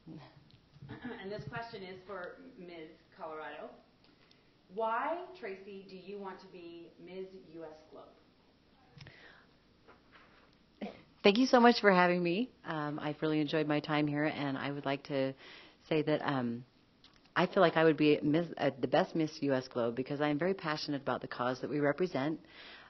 And this question is for Ms. Colorado. Why, Tracy, do you want to be Ms. U.S. Globe? Thank you so much for having me. I've really enjoyed my time here, and I would like to say that I feel like I would be the best Miss U.S. Globe because I am very passionate about the cause that we represent.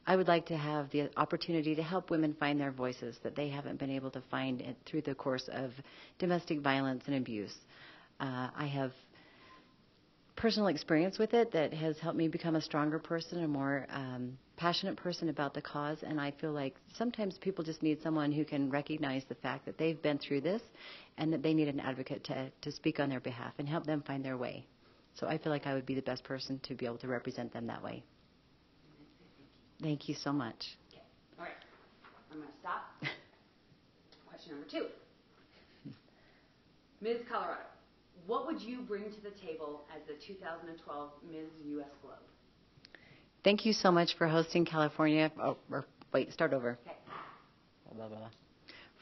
I would like to have the opportunity to help women find their voices that they haven't been able to find through the course of domestic violence and abuse. I have personal experience with it that has helped me become a stronger person, a more passionate person about the cause, and I feel like sometimes people just need someone who can recognize the fact that they've been through this and that they need an advocate to speak on their behalf and help them find their way. So I feel like I would be the best person to be able to represent them that way. Thank you so much. Okay. All right. I'm going to stop. Question number 2. Ms. Colorado, what would you bring to the table as the 2012 Ms. U.S. Globe? Thank you so much for hosting California. Start over. Okay. Blah, blah, blah.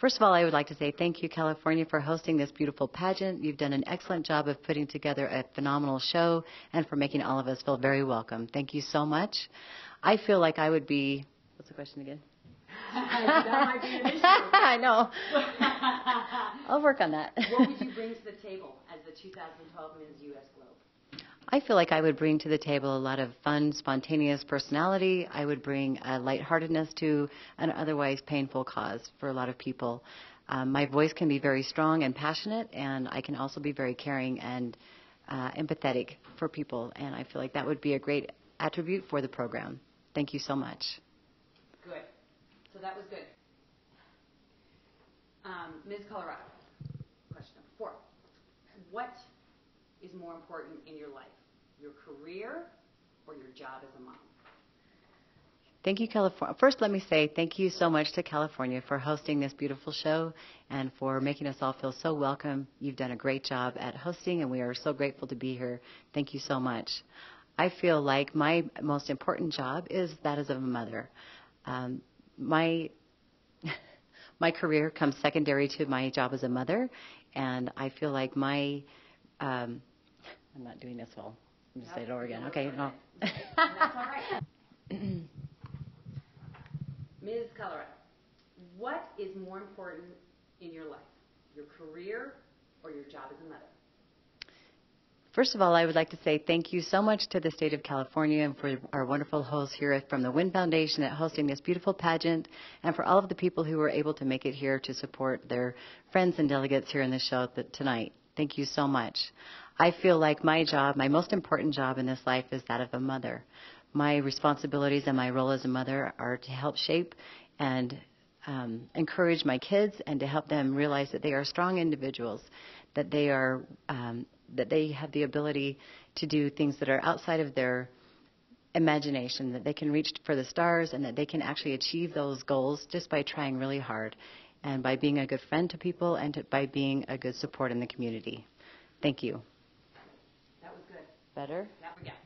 First of all, I would like to say thank you, California, for hosting this beautiful pageant. You've done an excellent job of putting together a phenomenal show and for making all of us feel very welcome. Thank you so much. I feel like I would be, what's the question again? That might be an issue. I know. I'll work on that. What would you bring to the table as the 2012 Ms. U.S. Globe? I feel like I would bring to the table a lot of fun, spontaneous personality. I would bring a lightheartedness to an otherwise painful cause for a lot of people. My voice can be very strong and passionate, and I can also be very caring and empathetic for people, and I feel like that would be a great attribute for the program. Thank you so much. Good. So that was good. Ms. Colorado, question number 4. What is more important in your life, your career or your job as a mom? Thank you, California. First, let me say thank you so much to California for hosting this beautiful show and for making us all feel so welcome. You've done a great job at hosting, and we are so grateful to be here. Thank you so much. I feel like my most important job is that as a mother. My career comes secondary to my job as a mother, and I feel like I'm not doing this well. I'm just say it over again. Okay, no. That's all right. Ms. Colorado, what is more important in your life, your career or your job as a mother? First of all, I would like to say thank you so much to the state of California and for our wonderful hosts here from the WIN Foundation at hosting this beautiful pageant, and for all of the people who were able to make it here to support their friends and delegates here in the show tonight. Thank you so much. I feel like my job, my most important job in this life is that of a mother. My responsibilities and my role as a mother are to help shape and encourage my kids and to help them realize that they are strong individuals, that they are that they have the ability to do things that are outside of their imagination, that they can reach for the stars and that they can actually achieve those goals just by trying really hard and by being a good friend to people and by being a good support in the community. Thank you. That was good. Better? That we got.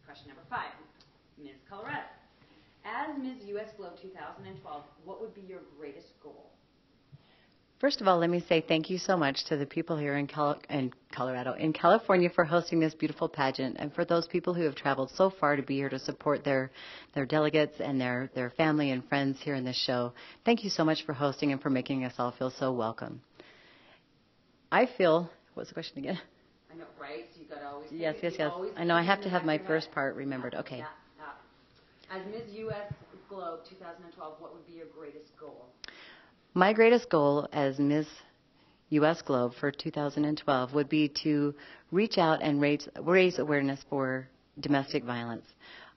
Question number 5. Ms. Colorado, as Ms. U.S. Globe 2012, what would be your greatest goal? First of all, let me say thank you so much to the people here in California for hosting this beautiful pageant, and for those people who have traveled so far to be here to support their delegates and their family and friends here in this show. Thank you so much for hosting and for making us all feel so welcome. I feel, what's the question again? I know, right? So you've got to always Yes. I know I have to have my first part remembered. Okay. Yeah. As Ms. U.S. Globe 2012, what would be your greatest goal? My greatest goal as Ms. U.S. Globe for 2012 would be to reach out and raise awareness for domestic violence.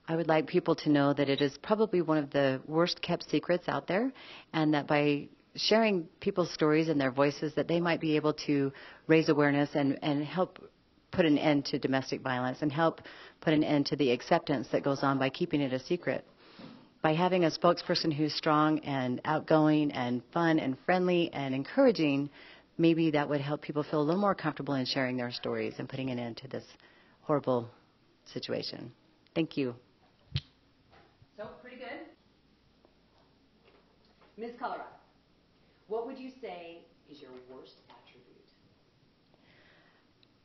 I would like people to know that it is probably one of the worst kept secrets out there, and that by sharing people's stories and their voices that they might be able to raise awareness and help put an end to domestic violence and help put an end to the acceptance that goes on by keeping it a secret. By having a spokesperson who's strong and outgoing and fun and friendly and encouraging, maybe that would help people feel a little more comfortable in sharing their stories and putting an end to this horrible situation. Thank you. So, pretty good. Ms. Colorado, what would you say is your worst attribute?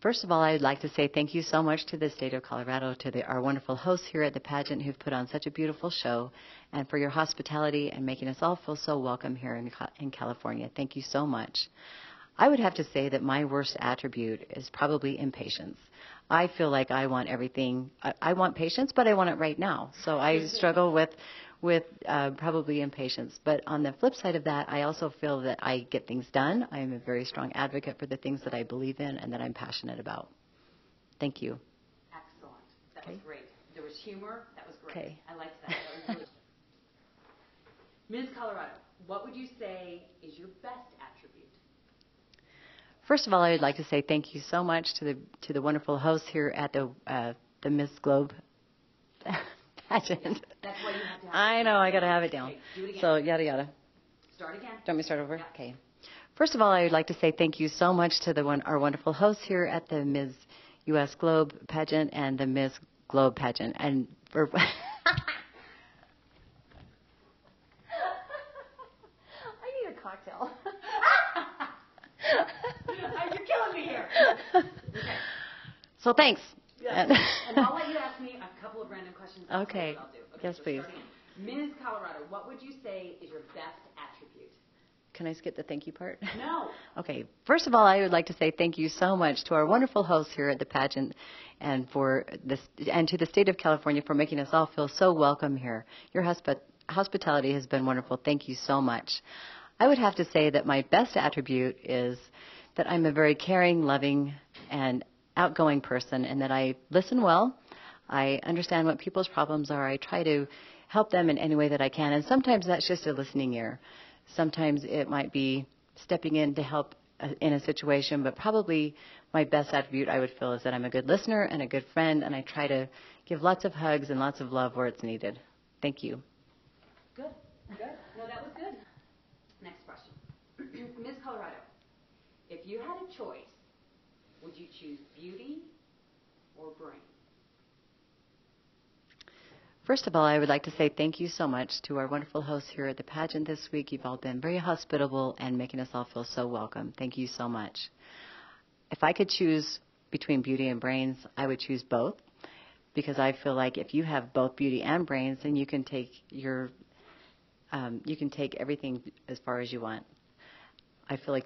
First of all, I'd like to say thank you so much to the state of Colorado, to our wonderful hosts here at the pageant who've put on such a beautiful show, and for your hospitality and making us all feel so welcome here in California. Thank you so much. I would have to say that my worst attribute is probably impatience. I feel like I want everything. I want patience, but I want it right now. So I struggle with probably impatience. But on the flip side of that, I also feel that I get things done. I am a very strong advocate for the things that I believe in and that I'm passionate about. Thank you. Excellent. That was great. There was humor. That was great. Okay. I liked that. That was really Ms. Colorado, what would you say is your best attribute? First of all, I would like to say thank you so much to the wonderful hosts here at the Miss Globe pageant. That's why you have to have I know, I got to have it down. Okay, do it again. So, yada, yada. Start again. Do you want me to start over? Yeah. Okay. First of all, I would like to say thank you so much to our wonderful hosts here at the Ms. U.S. Globe pageant and the Ms. Globe pageant. And for I need a cocktail. You're killing me here. Okay. So thanks. Yeah. And I'll let you ask me a couple of random questions. Okay. That's what I'll do. Okay, Yes, so please. Ms. Colorado, what would you say is your best attribute? Can I skip the thank you part? No. Okay. First of all, I would like to say thank you so much to our wonderful hosts here at the pageant and to the state of California for making us all feel so welcome here. Your hospitality has been wonderful. Thank you so much. I would have to say that my best attribute is that I'm a very caring, loving, and outgoing person, and that I listen well. I understand what people's problems are. I try to help them in any way that I can, and sometimes that's just a listening ear. Sometimes it might be stepping in to help in a situation, but probably my best attribute, I would feel, is that I'm a good listener and a good friend, and I try to give lots of hugs and lots of love where it's needed. Thank you. Good. Good. No, that was good. Next question. Ms. Colorado, if you had a choice, would you choose beauty or brain? First of all, I would like to say thank you so much to our wonderful hosts here at the pageant this week. You've all been very hospitable and making us all feel so welcome. Thank you so much. If I could choose between beauty and brains, I would choose both, because I feel like if you have both beauty and brains, then you can take everything as far as you want. I feel like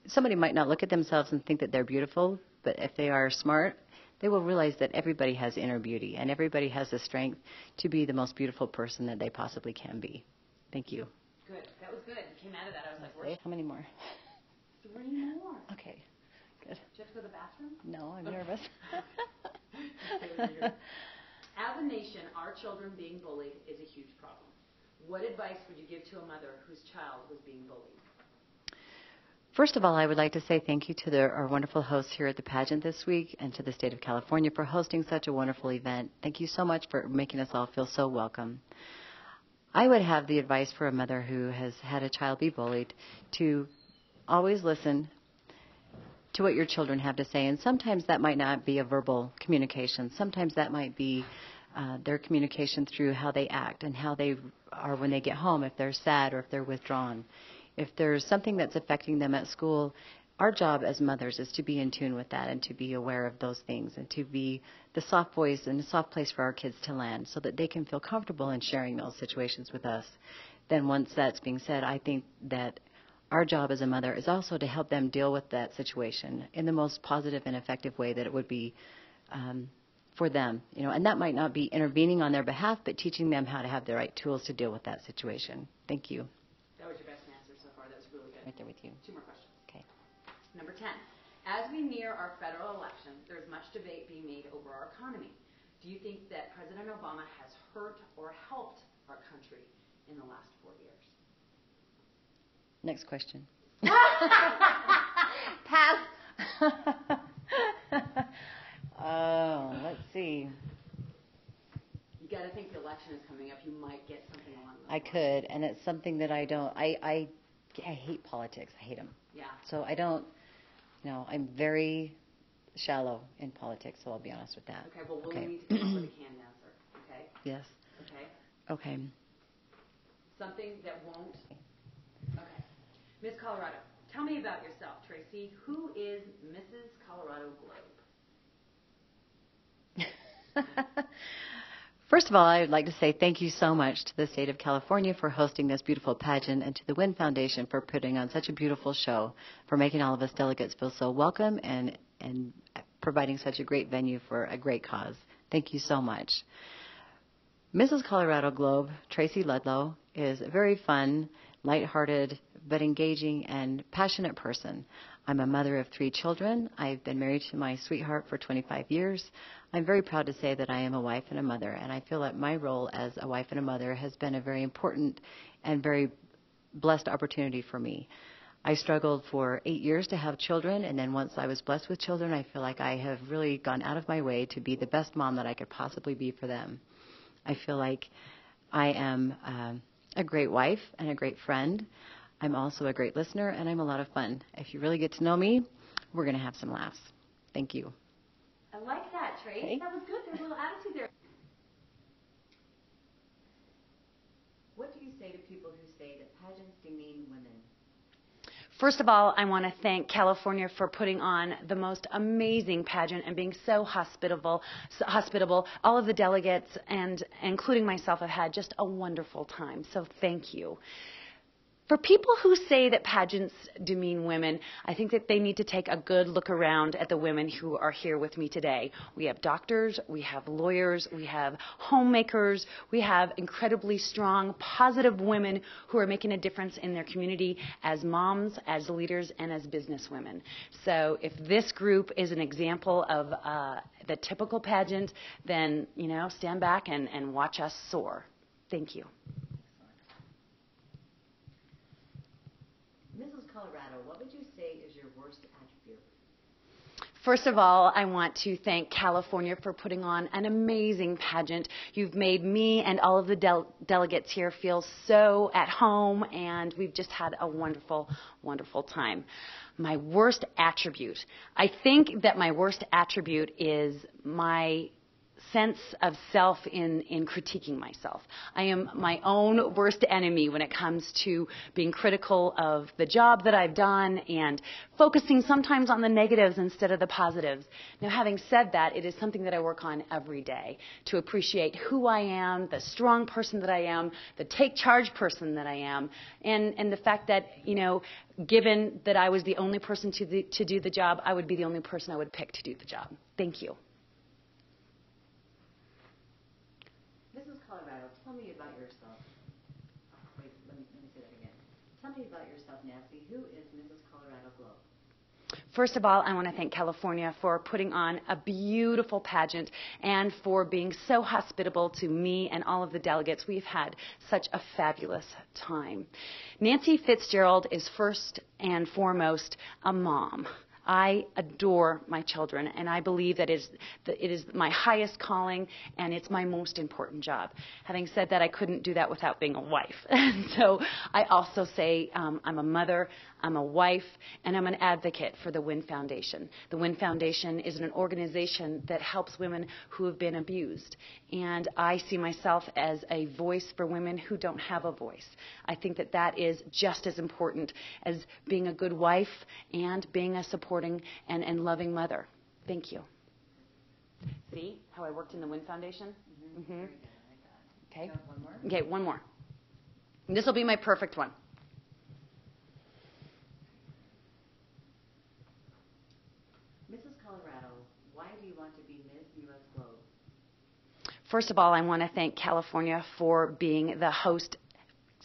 somebody might not look at themselves and think that they're beautiful, but if they are smart, they will realize that everybody has inner beauty and everybody has the strength to be the most beautiful person that they possibly can be. Thank you. Good. That was good. You came out of that. I was like, how many more? 3 more. Okay. Good. Do you have to go to the bathroom? No, I'm nervous. As a nation, our children being bullied is a huge problem. What advice would you give to a mother whose child was being bullied? First of all, I would like to say thank you to our wonderful hosts here at the pageant this week and to the state of California for hosting such a wonderful event. Thank you so much for making us all feel so welcome. I would have the advice for a mother who has had a child be bullied to always listen to what your children have to say. And sometimes that might not be a verbal communication. Sometimes that might be their communication through how they act and how they are when they get home, if they're sad or if they're withdrawn. If there's something that's affecting them at school, our job as mothers is to be in tune with that and to be aware of those things and to be the soft voice and the soft place for our kids to land so that they can feel comfortable in sharing those situations with us. Then once that's being said, I think that our job as a mother is also to help them deal with that situation in the most positive and effective way that it would be for them. And that might not be intervening on their behalf, but teaching them how to have the right tools to deal with that situation. Thank you. That was your best answer so far. That was really good. Right there with you. 2 more questions. Okay. Number 10. As we near our federal election, there's much debate being made over our economy. Do you think that President Obama has hurt or helped our country in the last 4 years? Next question. Pass. Let's see. You got to think the election is coming up. You might get something along those I lines. could, and it's something that I don't. I hate politics. I hate them. Yeah. So I don't. I'm very shallow in politics. So I'll be honest with that. Okay. Well, we'll Okay. need to come up with a canned answer. Okay. Yes. Okay. Okay. Something that won't. Okay. Ms. Colorado, Tell me about yourself, Tracy. Who is Mrs. Colorado Globe? First of all, I would like to say thank you so much to the state of California for hosting this beautiful pageant and to the WIN Foundation for putting on such a beautiful show, for making all of us delegates feel so welcome and providing such a great venue for a great cause. Thank you so much. Mrs. Colorado Globe, Tracy Ludlow, is a very fun, lighthearted, but engaging and passionate person. I'm a mother of 3 children. I've been married to my sweetheart for 25 years. I'm very proud to say that I am a wife and a mother, and I feel that my role as a wife and a mother has been a very important and very blessed opportunity for me. I struggled for 8 years to have children, and then once I was blessed with children, I feel like I have really gone out of my way to be the best mom that I could possibly be for them. I feel like I am a great wife and a great friend. I'm also a great listener, and I'm a lot of fun. If you really get to know me, we're going to have some laughs. Thank you. I like that, Trace. Okay. That was good. There's a little attitude there. What do you say to people who say that pageants demean women? First of all, I want to thank California for putting on the most amazing pageant and being so hospitable. All of the delegates, and including myself, have had just a wonderful time. So thank you. For people who say that pageants demean women, I think that they need to take a good look around at the women who are here with me today. We have doctors, we have lawyers, we have homemakers, we have incredibly strong, positive women who are making a difference in their community as moms, as leaders, and as businesswomen. So if this group is an example of the typical pageant, then, stand back and watch us soar. Thank you. Mrs. Colorado, what would you say is your worst attribute? First of all, I want to thank California for putting on an amazing pageant. You've made me and all of the delegates here feel so at home, and we've just had a wonderful, wonderful time. My worst attribute. I think that my worst attribute is my sense of self in critiquing myself. I am my own worst enemy when it comes to being critical of the job that I've done and focusing sometimes on the negatives instead of the positives. Now, having said that, it is something that I work on every day to appreciate who I am, the strong person that I am, the take charge person that I am, and the fact that, given that I was the only person to do the job, I would be the only person I would pick to do the job. Thank you. Mrs. Colorado, tell me about yourself. Wait, let me say that again. Tell me about yourself, Nancy. Who is Mrs. Colorado Globe? First of all, I want to thank California for putting on a beautiful pageant and for being so hospitable to me and all of the delegates. We've had such a fabulous time. Nancy Fitzgerald is first and foremost a mom. I adore my children, and I believe that it is my highest calling, and it's my most important job. Having said that, I couldn't do that without being a wife. And so I also say I'm a mother, I'm a wife, and I'm an advocate for the WIN Foundation. The WIN Foundation is an organization that helps women who have been abused, and I see myself as a voice for women who don't have a voice. I think that that is just as important as being a good wife and being a supporting and loving mother. Thank you. See how I worked in the WIN Foundation? Mm-hmm. Very good. I got it. Okay. One more? Okay, one more. This will be my perfect one. Mrs. Colorado, why do you want to be Ms. U.S. Globe? First of all, I want to thank California for being the host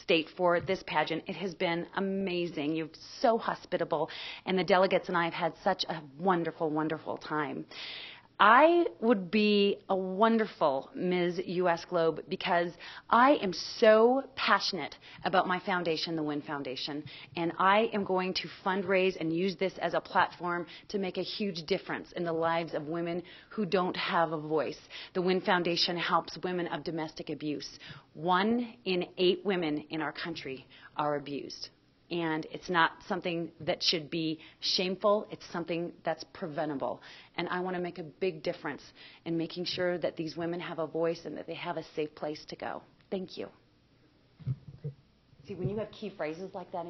state for this pageant. It has been amazing. You're so hospitable, and the delegates and I have had such a wonderful, wonderful time. I would be a wonderful Ms. U.S. Globe because I am so passionate about my foundation, the WIN Foundation, and I am going to fundraise and use this as a platform to make a huge difference in the lives of women who don't have a voice. The WIN Foundation helps women of domestic abuse. 1 in 8 women in our country are abused. And it's not something that should be shameful. It's something that's preventable. And I want to make a big difference in making sure that these women have a voice and that they have a safe place to go. Thank you. See, when you have key phrases like that in